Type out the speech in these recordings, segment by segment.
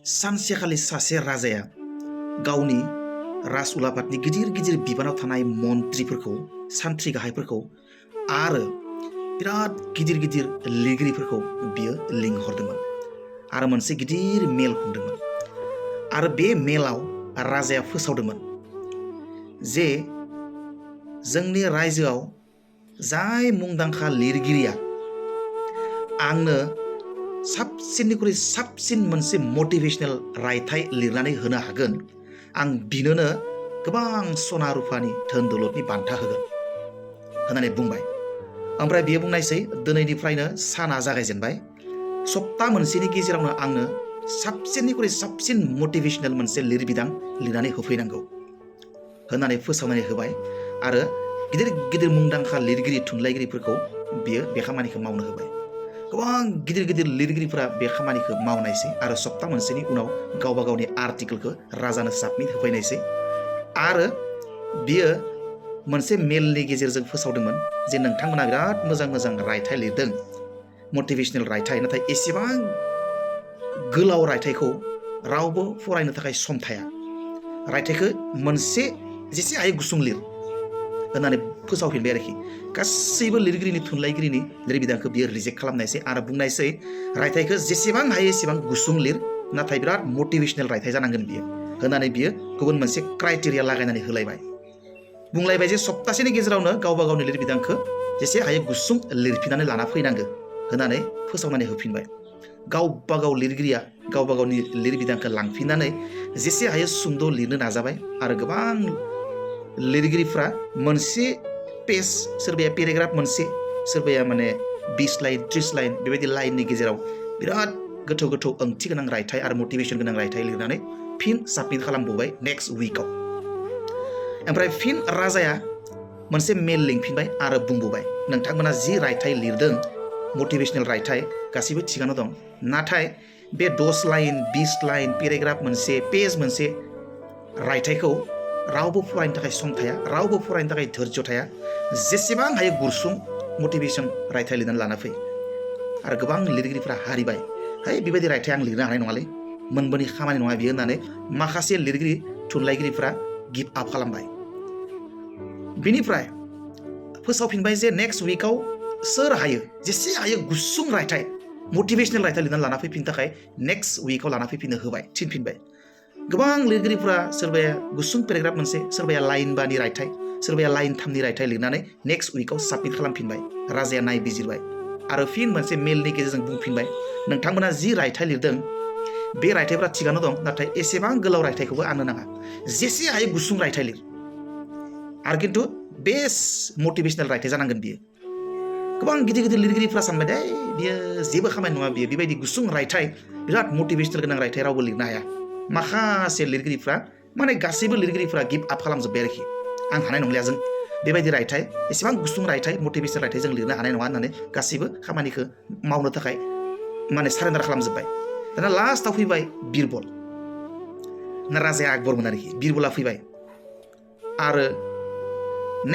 सानसेखालि सासे राजाया गावनि राज उलाफादनि गिदिर गिदिर बिबानाव थानाय मन्थ्रिफोरखौ सान्थ्रि गाहायफोरखौ आरो बिराद गिदिर गिदिर लिरगिरिफोरखौ बियो लिंहरदोंमोन आरो मोनसे गिदिर मेल खुंदोंमोन आरो बे मेलाव राजाया फोसावदोंमोन जे जोंनि रायजोआव जाय मुंदांखा लिरगिरिया आंनो साबसिननिख्रुइ साबसिन मोनसे मटिभेशनेल रायथाइ लिरनानै होनो हागोन आं बिनोनो गोबां सना रुफानि धोन दौलतनि बान्था होगोन होननानै बुंबाय। ओमफ्राय बियो बुंनायसै दिनैनिफ्रायनो साना जागायजेनबाय सप्ता मोनसेनि गेजेरावनो आंनो साबसिननिख्रुइ साबसिन मटिभेशनेल मोनसे लिरबिदां लिरनानै होफैनांगौ होननानै फोसावनानै होबाय आरो गिदिर गिदिर मुंदांखा लिरगिरि थुनलाइगिरिफोरखौ बियो बे खामानिखौ मावनो होबाय। गोबां गिदिर गिदिर लिरगिरिफोरा बे खामानिखौ मावनायसै आरो सप्ता मोनसेनि उनाव गावबा गावनि आर्टिकेलखौ राजानो साबमिट होफैनायसै आरो बियो मोनसे मेलनि गेजेरजों फोसावदोंमोन जे नोंथांमोना बिराद मोजां मोजां रायथाइ लिरदों मटिभेशनेल रायथाइ नाथाय एसेबां गोलाव रायथाइखौ रावबो फरायनो थाखाय सम थाया रायथाइखौ मोनसे जेसे हायो गुसुं लिर होननानै फोसावफिनबाय आरोखि गासैबो लिरगिरिनि थुनलाइगिरिनि लिरबिदांखौ बियो रिजेक्ट खालामनायसै आरो बुंनायसै रायथाइखौ जेसेबां हायो एसेबां गुसुं लिर नाथाय बिराद मटिभेशनेल रायथाइ जानांगोन बियो होननानै बियो गुबुन मोनसे क्राइटेरिया लागायनानै होलायबाय बुंलायबाय जे सप्तासेनि गेजेरावनो गावबा गावनि लिरबिदांखौ जेसे हायो गुसुं लिरफिननानै लाना फैनांगौ होननानै फोसावनानै होफिनबाय। गावबा गाव लिरगिरिया गावबा गावनि लिरबिदांखौ लांफिननानै जेसे हायो सुंद' लिरनो नाजाबाय आरो गोबां लिरगिरिफ्रा मोनसे पेज सोरबाया पेराग्राफ मोनसे सोरबाया माने 20 लाइन 30 लाइन बेबायदि लाइननि गेजेराव बिराद गोथौ गोथौ ओंथि गोनां रायथाइ आरो मटिभेशन गोनां रायथाइ लिरनानै फिन साबमिट खालामबावबाय नेक्स्ट उइकआव। ओमफ्राय फिन राजाया मोनसे मेल लिंफिनबाय आरो बुंबावबाय नोंथांमोना जि रायथाइ लिरदों मटिभेशनेल रायथाइ गासिबो थिगानो दं नाथाय बे 10 लाइन 20 लाइन पेराग्राफ मोनसे पेज मोनसे रायथाइखौ रावबो फरायनो थाखाय सम थाया रावबो फरायनो थाखाय धैर्य थाया जेसेबां हायो गुसुं मटिभेशन रायथाइ लिरनानै लाना फै आरो गोबां लिरगिरिफ्रा हारिबाय है बेबायदि रायथाइ आं लिरनो हानाय नङालै मोनबोनि खामानि नङा बियो होननानै माखासे लिरगिरि थुनलाइगिरिफ्रा गिभ आप खालामबाय। बिनिफ्राय फोसावफिनबाय जे नेक्स्ट उइकआव सोर हायो जेसे हायो गुसुं रायथाइ मटिभेशनेल रायथाइ लिरनानै लाना फैफिननो थाखाय नेक्स्ट उइकआव लाना फैफिननो होबाय थिनफिनबाय। गोबां लिरगिरिफ्रा सोरबाया गुसुं पेराग्राफ मोनसे सोरबाया लाइन 2नि रायथाइ सोरबाया लाइन 3नि रायथाइ लिरनानै नेक्स्ट उइकआव साबमिट खालामफिनबाय। राजाया नायबिजिरबाय आरो फिन मोनसे मेलनि गेजेरजों बुंफिनबाय नोंथांमोना जि रायथाइ लिरदों बे रायथाइफ्रा थिगानो दं नाथाय एसेबां गोलाव रायथाइखौबो आंनो नाङा जेसे हायो गुसुं रायथाइ लिर आरो खिन्थु बेस्ट मटिभेशनेल रायथाइ जानांगोन बियो। गोबां गिदिर गिदिर लिरगिरिफ्रा सानबाय दे बियो जेबो खामानि नङा बियो बेबायदि गुसुं रायथाइ बिराद मटिभेशनेल गोनां रायथाइ रावबो लिरनो हाया। माखासे लिरगिरिफ्रा माने गासैबो लिरगिरिफ्रा गिभ आप खालामजोब्बाय आरोखि आं हानाय नंलिया जों बेबायदि रायथाइ एसेबां गुसुं रायथाइ मटिभेशनेल रायथाइ जों लिरनो हानाय नङा होननानै गासैबो खामानिखौ मावनो थाखाय माने सारेन्डार खालामजोब्बाय। दाना लास्टआव फैबाय बिरबल ना राजाया आकबरमोन आरोखि बिरबला फैबाय आरो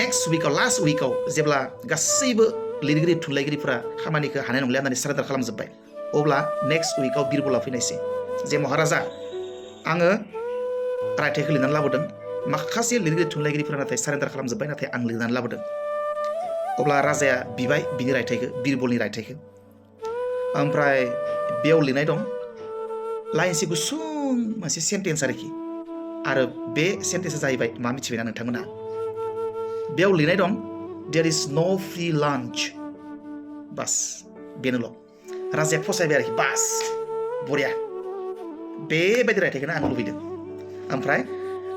नेक्स्ट उइकआव लास्ट उइकआव जेब्ला गासैबो लिरगिरि थुनलाइगिरिफ्रा खामानिखौ हानाय नंलिया होननानै सारेन्डार खालामजोब्बाय अब्ला नेक्स्ट उइकआव बिरबला फैनायसै जे महाराजा आङो रायथाइखौ लिरनानै लाबोदों माखासे लिरगिरि थुनलाइगिरिफोरा नाथाय सारेन्डार खालामजोब्बाय नाथाय आं लिरनानै लाबोदों। अब्ला राजाया बिबाय बिनि रायथाइखौ बिरबलनि रायथाइखौ ओमफ्राय बेयाव लिरनाय दं लाइनसे गुसुं मोनसे सेन्टेन्स आरोखि आरो बे सेन्टेन्सआ जाहैबाय मा मिथिबायना नोंथांमोना बेयाव लिरनाय दं देयर इज नो फ्रि लान्च बास बेनोल'। राजाया फसायबाय आरोखि बास बरिया बेबायदि रायथाइखौनो आं लुबैदों। ओमफ्राय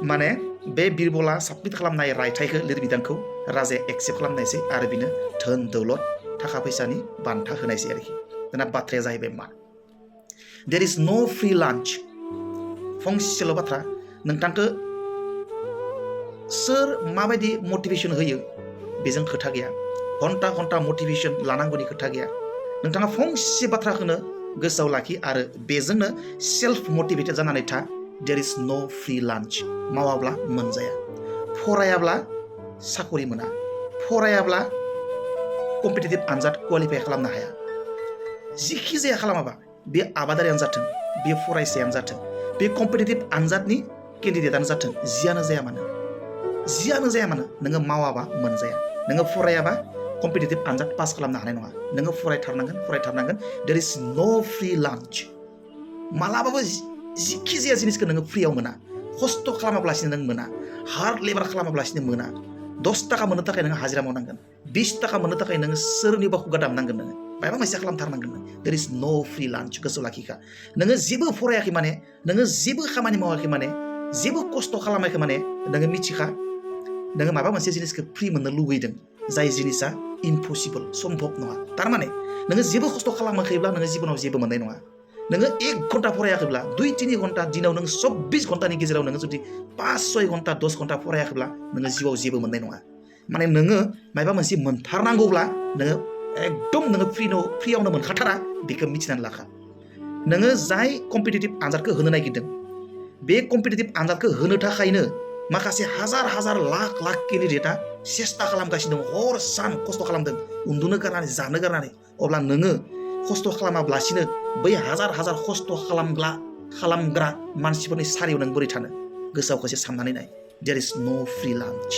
माने बे बिरबला साबमिट खालामनाय रायथाइखौ लिरबिदांखौ राजाया एक्सेप्ट खालामनायसै आरो बिनो धोन दौलत थाखा फैसानि बान्था होनायसै आरोखि। दाना बाथ्राया जाहैबाय मा देयर इज नो फ्रि लान्च फंसेल' बाथ्रा नोंथांखौ सोर माबायदि मटिभेशन होयो बेजों खोथा गैया घन्टा घन्टा मटिभेशन लानांगौनि खोथा गैया नोंथाङा फंसे बाथ्राखौनो गोसोआव लाखि आरो बेजोंनो सेल्फ मटिभेटेड जानानै था देयर इज नो फ्रि लान्च मावाब्ला मोनजाया फरायाब्ला साकरि मोना फरायाब्ला कम्पिटिटिभ आनजाद क्वालिफाइ खालामनो हाया जिखि जाया खालामाबा बे आबादारियानो जाथों, बे फरायसायानो जाथों, बे कम्पिटिटिभ आनजादनि केन्डिडेटआनो जाथों, जियानो जाया मानो नोङो मावाबा मोनजाया। नोङो फरायाबा कम्पिटिटिभ आनजाद पास खालामनो हानाय नङा। नोङो फरायथारनांगोन। देयर इज नो फ्रि लान्च। मालाबाबो जिखि जाया जिनिसखौ नोङो फ्रियाव मोना। खस्थ' खालामाब्लासिनो नों मोना। हार्ड लेबार खालामाब्लासिनो मोना। 10 थाखा मोननो थाखाय नोङो हाजिरा मावनांगोन। 20 थाखा मोननो थाखाय नोङो सोरनिबा खुगा दामनांगोन। नोङो माबा मोनसे खालामथारनांगोन। देयर इज नो फ्रि लान्च। गोसोआव लाखिखा। नोङो जेबो फरायाखै माने, नोङो जेबो खामानि मावाखै माने, जेबो खस्थ' खालामाखै माने, नोङो मिथिखा नोङो माबा मोनसे जिनिसखौ फ्रि मोननो लुगैदों, जाय जिनिसा इम्पसिबल, सम्भब नङा। थारमाने नोङो जेबो खस्थ' खालामाखैब्ला नोङो जिबनाव जेबो मोननाय नङा। नोङो 1 घन्टा फरायाखैब्ला, 2-3 घन्टा, दिनाव नों 24 घन्टानि गेजेराव नोङो जुदि 5-6 घन्टा 10 घन्टा फरायाखैब्ला नोङो जिउआव जेबो मोननाय नङा। माने नोङो माबा मोनसे मोनथारनांगौब्ला नोङो एकदम नोङो फ्रियावनो मोनखाथारा, बेखौ मिथिनानै लाखा। नोङो जाय कम्पिटिटिभ आनजादखौ होनो नागिरदों, बे कम्पिटिटिभ आनजादखौ होनो थाखायनो माखासे हाजार लाख केन्डिडेटआ सेस्था खालामगासिनो दं। हर सान खस्थ' खालामदों, उन्दुनो गारनानै, जानो गारनानै। अब्ला नोङो खस्थ' खालामाब्लासिनो बै हाजार खस्थ' खालामग्रा मानसिफोरनि सारियाव नों बोरै थानो? गोसोआव खनसे साननानै नाय। देयर इज नो फ्रि लान्च।